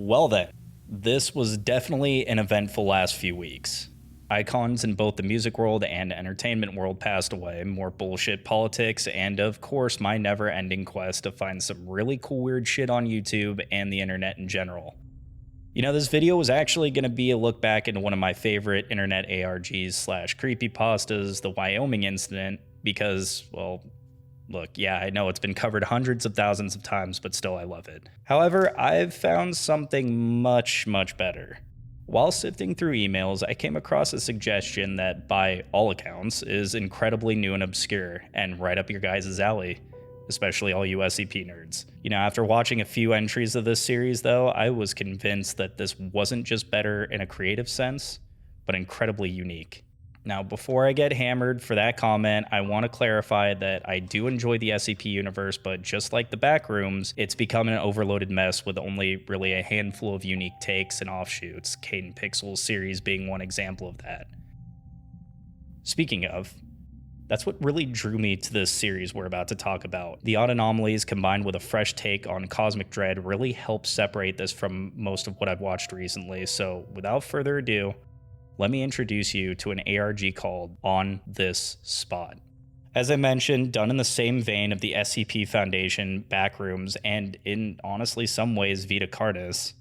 Well then, this was definitely an eventful last few weeks. Icons in both the music world and entertainment world passed away, more bullshit politics, and of course my never-ending quest to find some really cool weird shit on YouTube and the internet in general. You know, this video was actually going to be a look back into one of my favorite internet ARGs slash creepypastas, the Wyoming incident, because, well, look, yeah, I know it's been covered hundreds of thousands of times, but still I love it. However, I've found something much, much better. While sifting through emails, I came across a suggestion that, by all accounts, is incredibly new and obscure, and right up your guys' alley, especially all you SCP nerds. You know, after watching a few entries of this series, though, I was convinced that this wasn't just better in a creative sense, but incredibly unique. Now, before I get hammered for that comment, I want to clarify that I do enjoy the SCP universe, but just like the Backrooms, it's become an overloaded mess with only really a handful of unique takes and offshoots, Kate and Pixel's series being one example of that. Speaking of, that's what really drew me to this series we're about to talk about. The odd anomalies combined with a fresh take on cosmic dread really helped separate this from most of what I've watched recently, so without further ado, let me introduce you to an ARG called On This Spot. As I mentioned, done in the same vein of the SCP Foundation, Backrooms, and in honestly some ways Vita Cardis,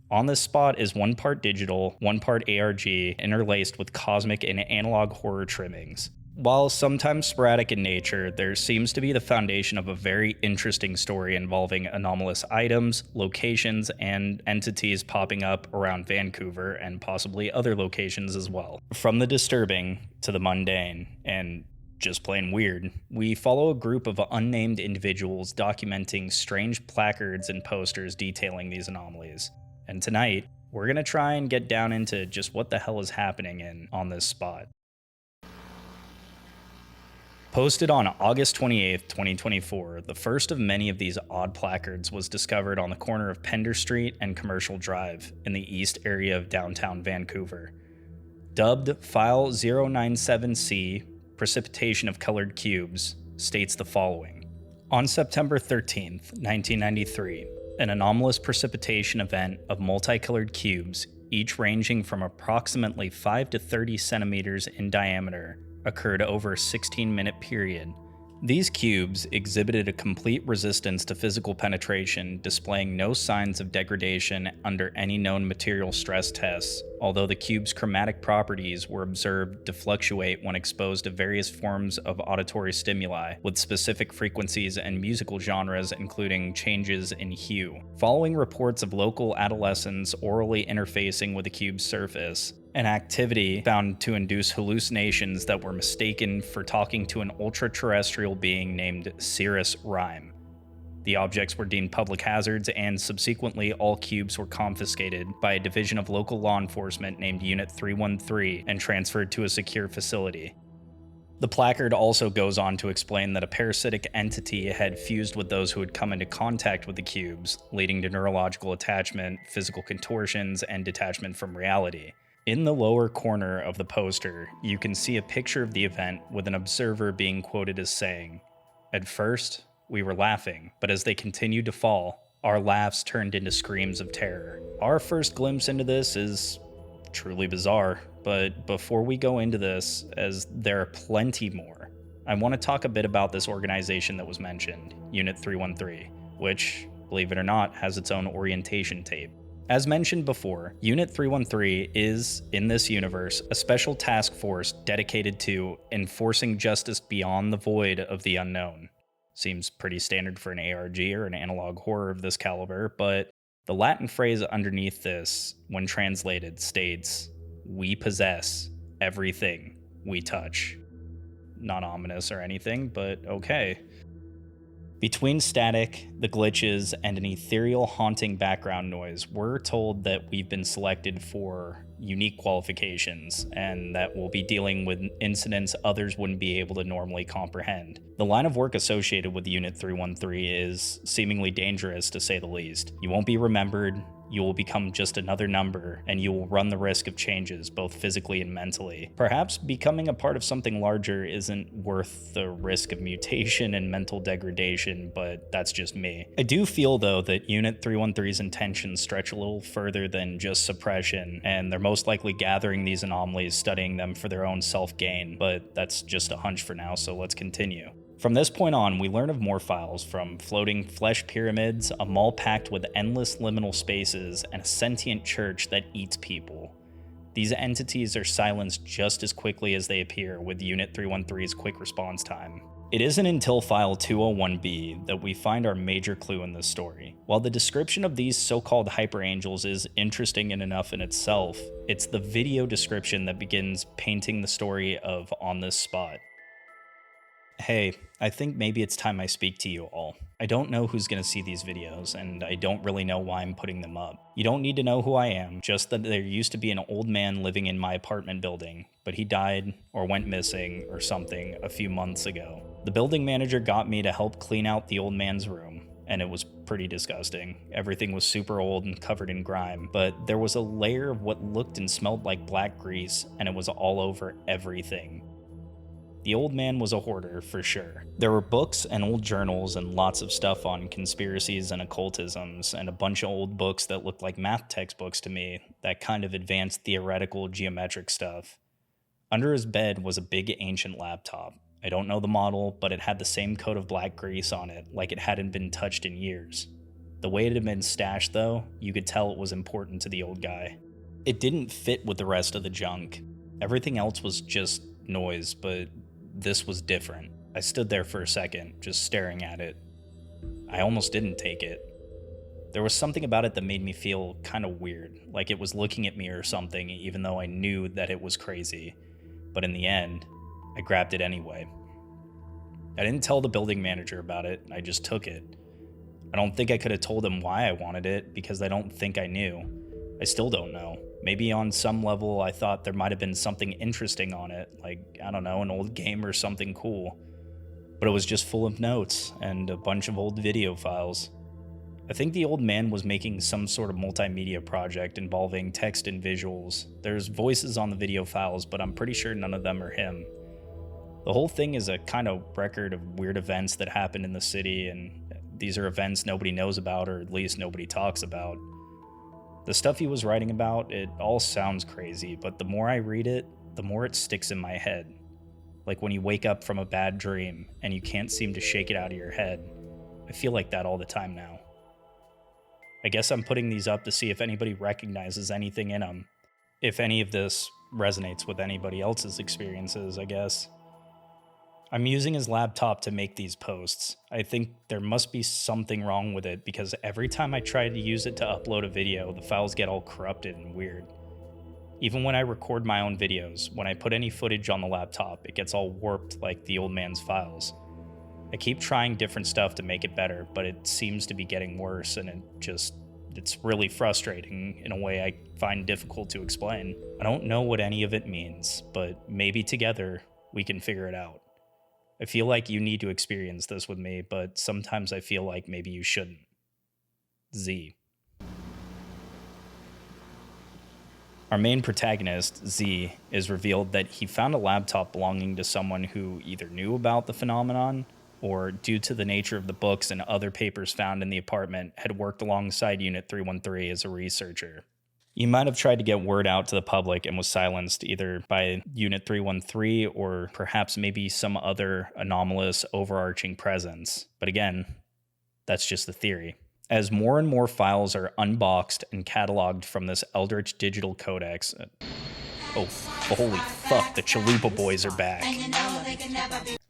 On This Spot is one part digital, one part ARG, interlaced with cosmic and analog horror trimmings. While sometimes sporadic in nature, there seems to be the foundation of a very interesting story involving anomalous items, locations, and entities popping up around Vancouver and possibly other locations as well. From the disturbing to the mundane, and just plain weird, we follow a group of unnamed individuals documenting strange placards and posters detailing these anomalies. And tonight, we're gonna try and get down into just what the hell is happening On This Spot. Posted on August 28, 2024, the first of many of these odd placards was discovered on the corner of Pender Street and Commercial Drive in the east area of downtown Vancouver. Dubbed File 097C, Precipitation of Colored Cubes, states the following. On September 13, 1993, an anomalous precipitation event of multicolored cubes, each ranging from approximately 5 to 30 centimeters in diameter, occurred over a 16-minute period. These cubes exhibited a complete resistance to physical penetration, displaying no signs of degradation under any known material stress tests, although the cube's chromatic properties were observed to fluctuate when exposed to various forms of auditory stimuli, with specific frequencies and musical genres including changes in hue. Following reports of local adolescents orally interfacing with the cube's surface, an activity found to induce hallucinations that were mistaken for talking to an ultra-terrestrial being named Cirrus Rime. The objects were deemed public hazards, and subsequently all cubes were confiscated by a division of local law enforcement named Unit 313 and transferred to a secure facility. The placard also goes on to explain that a parasitic entity had fused with those who had come into contact with the cubes, leading to neurological attachment, physical contortions, and detachment from reality. In the lower corner of the poster, you can see a picture of the event with an observer being quoted as saying, "At first, we were laughing, but as they continued to fall, our laughs turned into screams of terror." Our first glimpse into this is truly bizarre, but before we go into this, as there are plenty more, I want to talk a bit about this organization that was mentioned, Unit 313, which, believe it or not, has its own orientation tape. As mentioned before, Unit 313 is, in this universe, a special task force dedicated to enforcing justice beyond the void of the unknown. Seems pretty standard for an ARG or an analog horror of this caliber, but the Latin phrase underneath this, when translated, states, "We possess everything we touch." Not ominous or anything, but okay. Between static, the glitches, and an ethereal haunting background noise, we're told that we've been selected for unique qualifications, and that we'll be dealing with incidents others wouldn't be able to normally comprehend. The line of work associated with Unit 313 is seemingly dangerous, to say the least. You won't be remembered, you will become just another number, and you will run the risk of changes, both physically and mentally. Perhaps becoming a part of something larger isn't worth the risk of mutation and mental degradation, but that's just me. I do feel, though, that Unit 313's intentions stretch a little further than just suppression, and they're most likely gathering these anomalies, studying them for their own self-gain, but that's just a hunch for now, so let's continue. From this point on, we learn of more files, from floating flesh pyramids, a mall packed with endless liminal spaces, and a sentient church that eats people. These entities are silenced just as quickly as they appear with Unit 313's quick response time. It isn't until File 201B that we find our major clue in this story. While the description of these so-called hyperangels is interesting enough in itself, it's the video description that begins painting the story of On This Spot. Hey, I think maybe it's time I speak to you all. I don't know who's gonna see these videos, and I don't really know why I'm putting them up. You don't need to know who I am, just that there used to be an old man living in my apartment building, but he died or went missing or something a few months ago. The building manager got me to help clean out the old man's room, and it was pretty disgusting. Everything was super old and covered in grime, but there was a layer of what looked and smelled like black grease, and it was all over everything. The old man was a hoarder, for sure. There were books and old journals and lots of stuff on conspiracies and occultisms, and a bunch of old books that looked like math textbooks to me, that kind of advanced theoretical geometric stuff. Under his bed was a big ancient laptop. I don't know the model, but it had the same coat of black grease on it, like it hadn't been touched in years. The way it had been stashed, though, you could tell it was important to the old guy. It didn't fit with the rest of the junk. Everything else was just noise, but this was different. I stood there for a second, just staring at it. I almost didn't take it. There was something about it that made me feel kind of weird, like it was looking at me or something, even though I knew that it was crazy. But in the end, I grabbed it anyway. I didn't tell the building manager about it, I just took it. I don't think I could have told him why I wanted it, because I don't think I knew. I still don't know. Maybe on some level I thought there might have been something interesting on it, like, I don't know, an old game or something cool. But it was just full of notes and a bunch of old video files. I think the old man was making some sort of multimedia project involving text and visuals. There's voices on the video files, but I'm pretty sure none of them are him. The whole thing is a kind of record of weird events that happened in the city, and these are events nobody knows about, or at least nobody talks about. The stuff he was writing about, it all sounds crazy, but the more I read it, the more it sticks in my head. Like when you wake up from a bad dream and you can't seem to shake it out of your head. I feel like that all the time now. I guess I'm putting these up to see if anybody recognizes anything in them. If any of this resonates with anybody else's experiences, I guess. I'm using his laptop to make these posts. I think there must be something wrong with it, because every time I try to use it to upload a video, the files get all corrupted and weird. Even when I record my own videos, when I put any footage on the laptop, it gets all warped like the old man's files. I keep trying different stuff to make it better, but it seems to be getting worse, and it's really frustrating in a way I find difficult to explain. I don't know what any of it means, but maybe together we can figure it out. I feel like you need to experience this with me, but sometimes I feel like maybe you shouldn't. Z. Our main protagonist, Z, is revealed that he found a laptop belonging to someone who either knew about the phenomenon, or due to the nature of the books and other papers found in the apartment, had worked alongside Unit 313 as a researcher. You might have tried to get word out to the public and was silenced either by Unit 313 or perhaps maybe some other anomalous overarching presence. But again, that's just the theory. As more and more files are unboxed and cataloged from this Eldritch Digital Codex, oh, holy fuck, the Chalupa boys are back.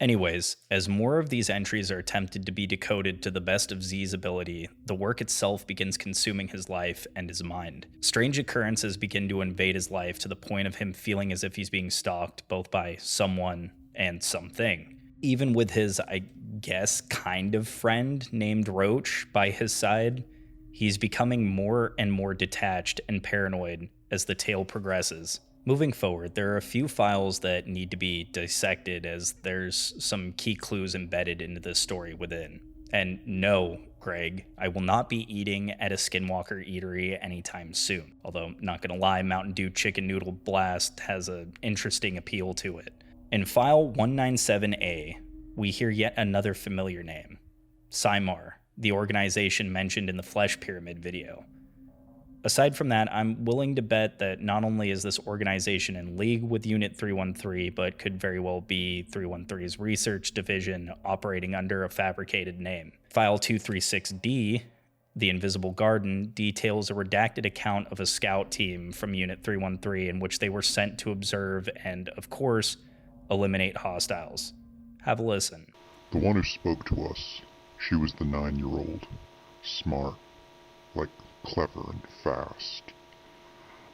Anyways, as more of these entries are attempted to be decoded to the best of Z's ability, the work itself begins consuming his life and his mind. Strange occurrences begin to invade his life to the point of him feeling as if he's being stalked both by someone and something. Even with his, I guess, kind of friend named Roach by his side, he's becoming more and more detached and paranoid as the tale progresses. Moving forward, there are a few files that need to be dissected, as there's some key clues embedded into this story within. And no, Greg, I will not be eating at a Skinwalker eatery anytime soon. Although, not gonna lie, Mountain Dew Chicken Noodle Blast has an interesting appeal to it. In file 197A, we hear yet another familiar name. Cymar, the organization mentioned in the Flesh Pyramid video. Aside from that, I'm willing to bet that not only is this organization in league with Unit 313, but could very well be 313's research division operating under a fabricated name. File 236D, The Invisible Garden, details a redacted account of a scout team from Unit 313 in which they were sent to observe and, of course, eliminate hostiles. Have a listen. The one who spoke to us, she was the 9-year-old. Smart. Like, clever and fast.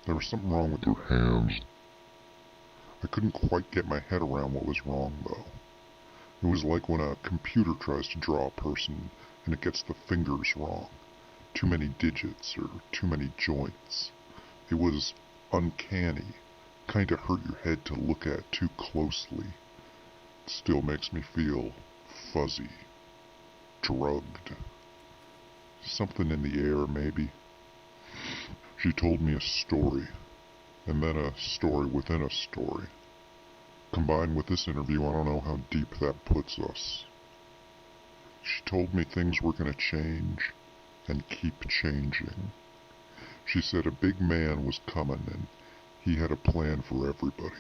There was something wrong with her hands. I couldn't quite get my head around what was wrong, though. It was like when a computer tries to draw a person and it gets the fingers wrong. Too many digits or too many joints. It was uncanny. Kinda hurt your head to look at too closely. It still makes me feel fuzzy. Drugged. Something in the air, maybe. She told me a story, and then a story within a story. Combined with this interview, I don't know how deep that puts us. She told me things were going to change, and keep changing. She said a big man was coming, and he had a plan for everybody.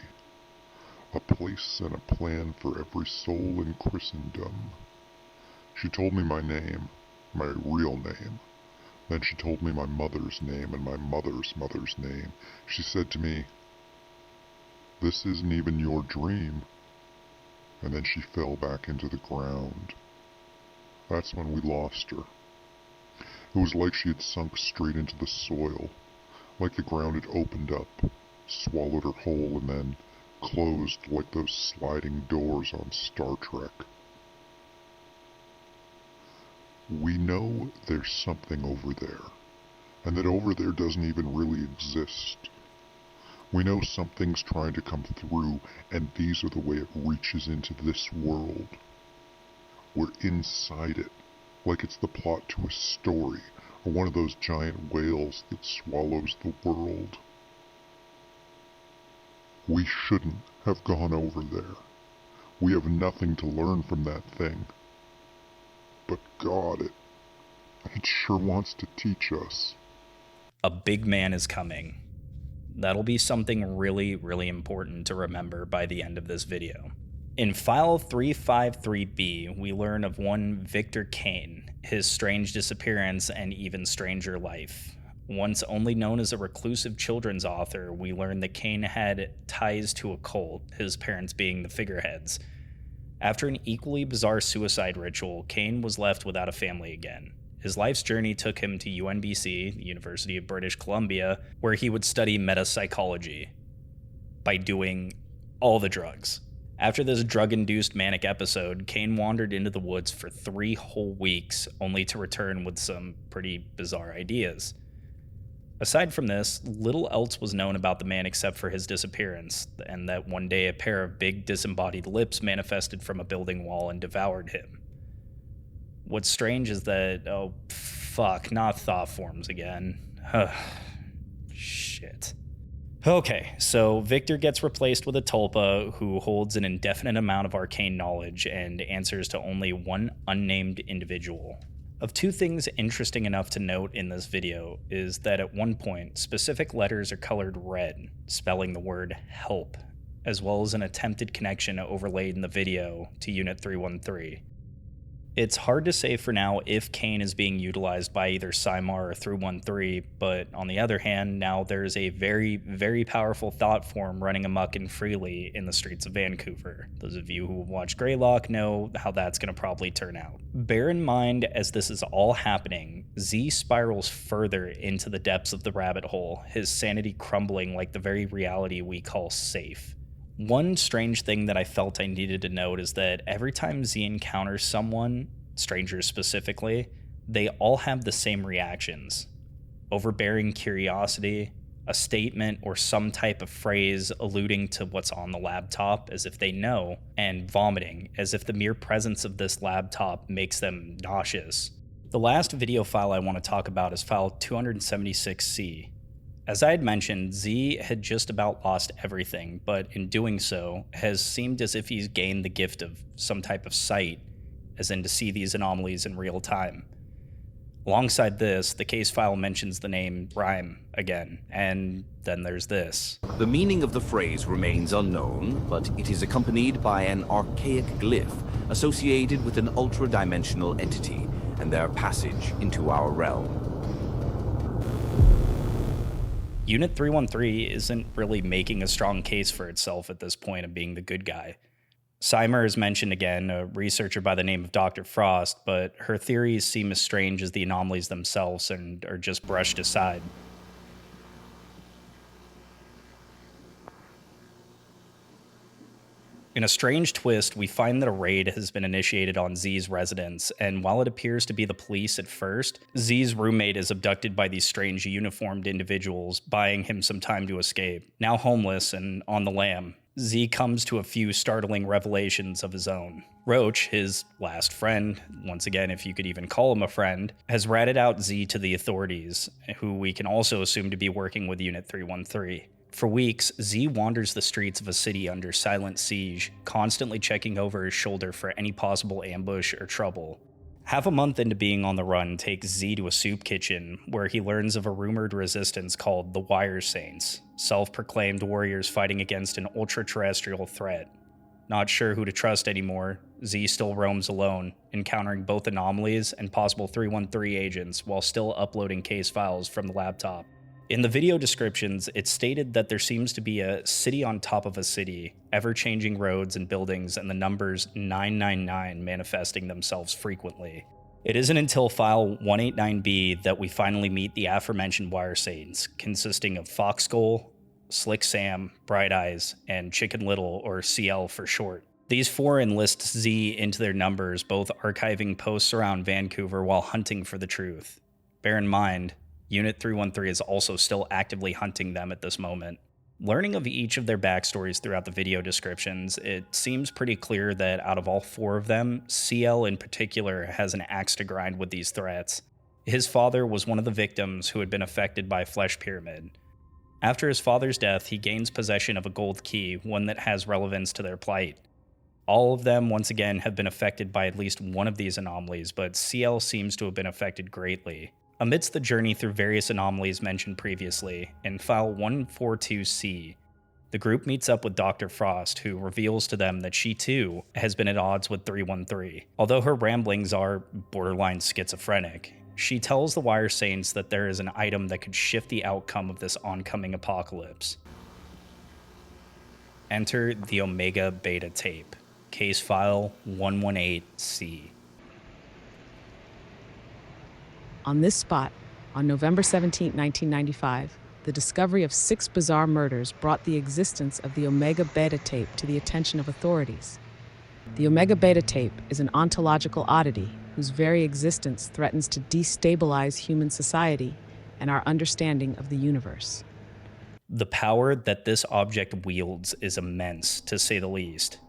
A place and a plan for every soul in Christendom. She told me my name. My real name. Then she told me my mother's name and my mother's mother's name. She said to me, "This isn't even your dream." And then she fell back into the ground. That's when we lost her. It was like she had sunk straight into the soil, like the ground had opened up, swallowed her whole, and then closed like those sliding doors on Star Trek. We know there's something over there, and that over there doesn't even really exist. We know something's trying to come through, and these are the way it reaches into this world. We're inside it, like it's the plot to a story, or one of those giant whales that swallows the world. We shouldn't have gone over there. We have nothing to learn from that thing. But God, it sure wants to teach us. A big man is coming. That'll be something really, really important to remember by the end of this video. In file 353B, we learn of one Victor Kane, his strange disappearance, and even stranger life. Once only known as a reclusive children's author, we learn that Kane had ties to a cult, his parents being the figureheads. After an equally bizarre suicide ritual, Kane was left without a family again. His life's journey took him to UNBC, the University of British Columbia, where he would study metapsychology by doing all the drugs. After this drug-induced manic episode, Kane wandered into the woods for 3 whole weeks, only to return with some pretty bizarre ideas. Aside from this, little else was known about the man except for his disappearance, and that one day a pair of big disembodied lips manifested from a building wall and devoured him. What's strange is that, oh fuck, not thought forms again. Shit. Okay, so Victor gets replaced with a tulpa who holds an indefinite amount of arcane knowledge and answers to only one unnamed individual. Of 2 things interesting enough to note in this video is that at one point, specific letters are colored red, spelling the word help, as well as an attempted connection overlaid in the video to Unit 313. It's hard to say for now if Kane is being utilized by either Cymar or 313, but on the other hand, now there's a very, very powerful thought form running amok and freely in the streets of Vancouver. Those of you who have watched Greylock know how that's going to probably turn out. Bear in mind, as this is all happening, Z spirals further into the depths of the rabbit hole, his sanity crumbling like the very reality we call safe. One strange thing that I felt I needed to note is that every time Z encounters someone, strangers specifically, they all have the same reactions. Overbearing curiosity, a statement or some type of phrase alluding to what's on the laptop as if they know, and vomiting, as if the mere presence of this laptop makes them nauseous. The last video file I want to talk about is file 276C. As I had mentioned, Z had just about lost everything, but in doing so, has seemed as if he's gained the gift of some type of sight, as in to see these anomalies in real time. Alongside this, the case file mentions the name Rhyme again, and then there's this. The meaning of the phrase remains unknown, but it is accompanied by an archaic glyph associated with an ultra-dimensional entity and their passage into our realm. Unit 313 isn't really making a strong case for itself at this point of being the good guy. Seimer is mentioned again, a researcher by the name of Dr. Frost, but her theories seem as strange as the anomalies themselves and are just brushed aside. In a strange twist, we find that a raid has been initiated on Z's residence, and while it appears to be the police at first, Z's roommate is abducted by these strange uniformed individuals, buying him some time to escape. Now homeless and on the lam, Z comes to a few startling revelations of his own. Roach, his last friend, once again if you could even call him a friend, has ratted out Z to the authorities, who we can also assume to be working with Unit 313. For weeks, Z wanders the streets of a city under silent siege, constantly checking over his shoulder for any possible ambush or trouble. Half a month into being on the run takes Z to a soup kitchen, where he learns of a rumored resistance called the Wire Saints, self-proclaimed warriors fighting against an ultra-terrestrial threat. Not sure who to trust anymore, Z still roams alone, encountering both anomalies and possible 313 agents while still uploading case files from the laptop. In the video descriptions, it's stated that there seems to be a city on top of a city, ever-changing roads and buildings, and the numbers 999 manifesting themselves frequently. It isn't until file 189B that we finally meet the aforementioned Wire Saints, consisting of Fox Skull, Slick Sam, Bright Eyes, and Chicken Little, or CL for short. These four enlist Z into their numbers, both archiving posts around Vancouver while hunting for the truth. Bear in mind, Unit 313 is also still actively hunting them at this moment. Learning of each of their backstories throughout the video descriptions, it seems pretty clear that out of all four of them, CL in particular has an axe to grind with these threats. His father was one of the victims who had been affected by Flesh Pyramid. After his father's death, he gains possession of a gold key, one that has relevance to their plight. All of them, once again, have been affected by at least one of these anomalies, but CL seems to have been affected greatly. Amidst the journey through various anomalies mentioned previously, in file 142C, the group meets up with Dr. Frost, who reveals to them that she too has been at odds with 313. Although her ramblings are borderline schizophrenic, she tells the Wire Saints that there is an item that could shift the outcome of this oncoming apocalypse. Enter the Omega Beta tape, case file 118C. On this spot, on November 17, 1995, the discovery of 6 bizarre murders brought the existence of the Omega Beta tape to the attention of authorities. The Omega Beta tape is an ontological oddity whose very existence threatens to destabilize human society and our understanding of the universe. The power that this object wields is immense, to say the least.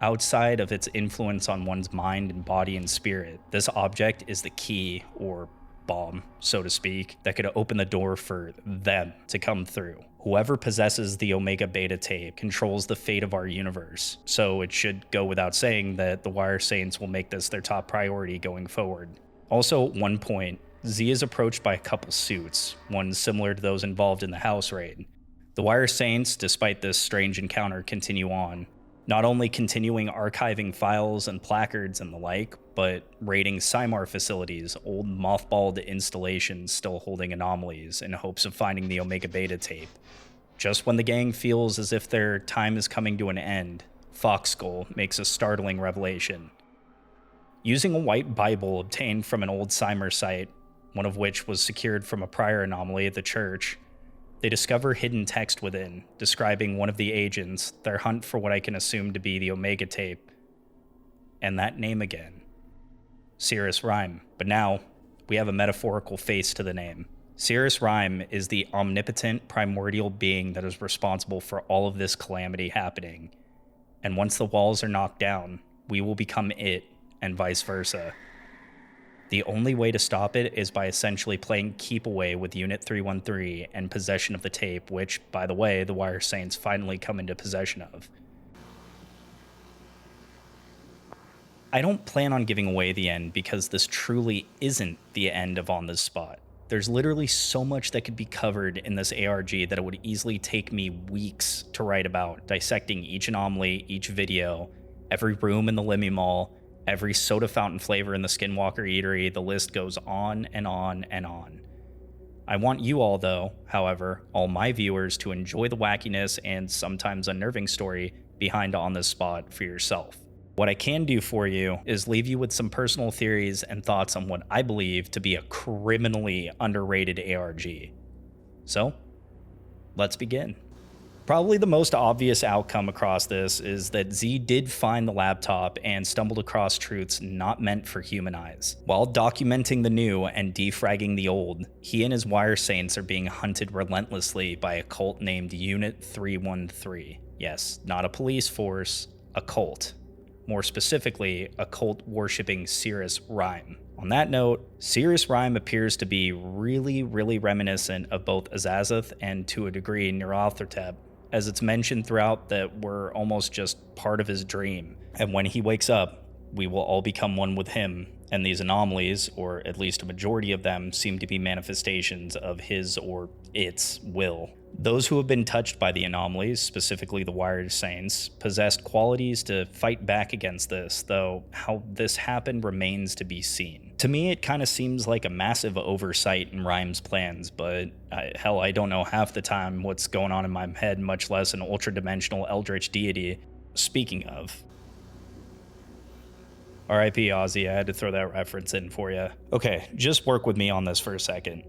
Outside of its influence on one's mind and body and spirit, this object is the key, or bomb, so to speak, that could open the door for them to come through. Whoever possesses the Omega Beta tape controls the fate of our universe, so it should go without saying that the Wire Saints will make this their top priority going forward. Also, at one point, Z is approached by a couple suits, one similar to those involved in the house raid. The Wire Saints, despite this strange encounter, continue on, not only continuing archiving files and placards and the like, but raiding Cymar facilities, old mothballed installations still holding anomalies, in hopes of finding the Omega Beta tape. Just when the gang feels as if their time is coming to an end, Fox Skull makes a startling revelation. Using a white Bible obtained from an old Cymar site, one of which was secured from a prior anomaly at the church, they discover hidden text within, describing one of the agents, their hunt for what I can assume to be the Omega tape, and that name again. Cirrus Rhyme. But now, we have a metaphorical face to the name. Cirrus Rhyme is the omnipotent primordial being that is responsible for all of this calamity happening. And once the walls are knocked down, we will become it, and vice versa. The only way to stop it is by essentially playing keep away with Unit 313 and possession of the tape, which, by the way, the Wire Saints finally come into possession of. I don't plan on giving away the end because this truly isn't the end of On This Spot. There's literally so much that could be covered in this ARG that it would easily take me weeks to write about, dissecting each anomaly, each video, every room in the Lemmy Mall, every soda fountain flavor in the Skinwalker Eatery. The list goes on and on and on. I want you all, though, however, all my viewers, to enjoy the wackiness and sometimes unnerving story behind On This Spot for yourself. What I can do for you is leave you with some personal theories and thoughts on what I believe to be a criminally underrated ARG. So, let's begin. Probably the most obvious outcome across this is that Z did find the laptop and stumbled across truths not meant for human eyes. While documenting the new and defragging the old, he and his Wire Saints are being hunted relentlessly by a cult named Unit 313. Yes, not a police force, a cult. More specifically, a cult worshipping Cirrus Rhyme. On that note, Cirrus Rhyme appears to be really reminiscent of both Azazoth and, to a degree, Nyarlathotep, as it's mentioned throughout that we're almost just part of his dream. And when he wakes up, we will all become one with him, and these anomalies, or at least a majority of them, seem to be manifestations of his or its will. Those who have been touched by the anomalies, specifically the Wire Saints, possessed qualities to fight back against this, though how this happened remains to be seen. To me, it kind of seems like a massive oversight in Rhyme's plans, but hell, I don't know half the time what's going on in my head, much less an ultra-dimensional eldritch deity. Speaking of, R.I.P. Ozzy, I had to throw that reference in for you. Okay, just work with me on this for a second.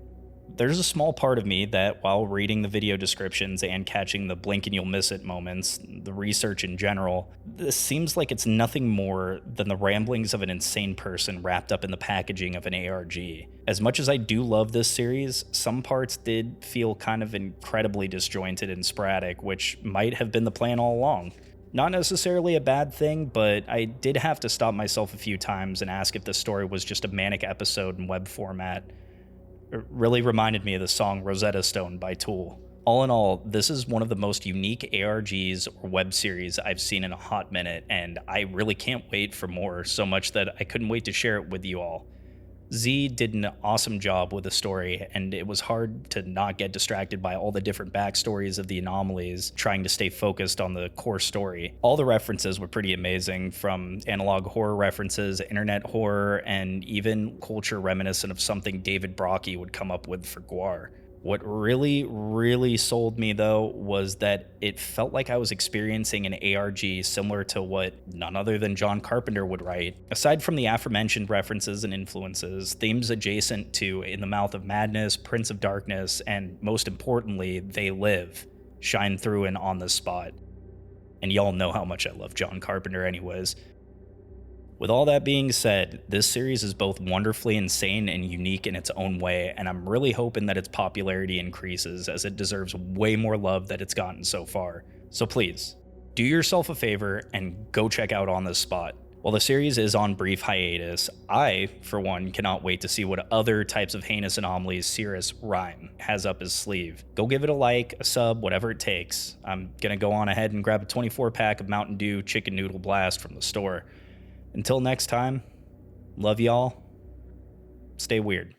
There's a small part of me that, while reading the video descriptions and catching the blink and you'll miss it moments, the research in general, this seems like it's nothing more than the ramblings of an insane person wrapped up in the packaging of an ARG. As much as I do love this series, some parts did feel kind of incredibly disjointed and sporadic, which might have been the plan all along. Not necessarily a bad thing, but I did have to stop myself a few times and ask if the story was just a manic episode in web format. It really reminded me of the song Rosetta Stone by Tool. All in all, this is one of the most unique ARGs or web series I've seen in a hot minute, and I really can't wait for more, so much that I couldn't wait to share it with you all. Z did an awesome job with the story, and it was hard to not get distracted by all the different backstories of the anomalies, trying to stay focused on the core story. All the references were pretty amazing, from analog horror references, internet horror, and even culture reminiscent of something David Brockie would come up with for Gwar. What really sold me, though, was that it felt like I was experiencing an ARG similar to what none other than John Carpenter would write. Aside from the aforementioned references and influences, themes adjacent to In the Mouth of Madness, Prince of Darkness, and most importantly, They Live, shine through in On This Spot. And y'all know how much I love John Carpenter anyways. With all that being said, this series is both wonderfully insane and unique in its own way, and I'm really hoping that its popularity increases, as it deserves way more love than it's gotten so far. So please, do yourself a favor and go check out On This Spot. While the series is on brief hiatus, I, for one, cannot wait to see what other types of heinous anomalies Cirrus Rhyme has up his sleeve. Go give it a like, a sub, whatever it takes. I'm gonna go on ahead and grab a 24-pack of Mountain Dew Chicken Noodle Blast from the store. Until next time, love y'all, stay weird.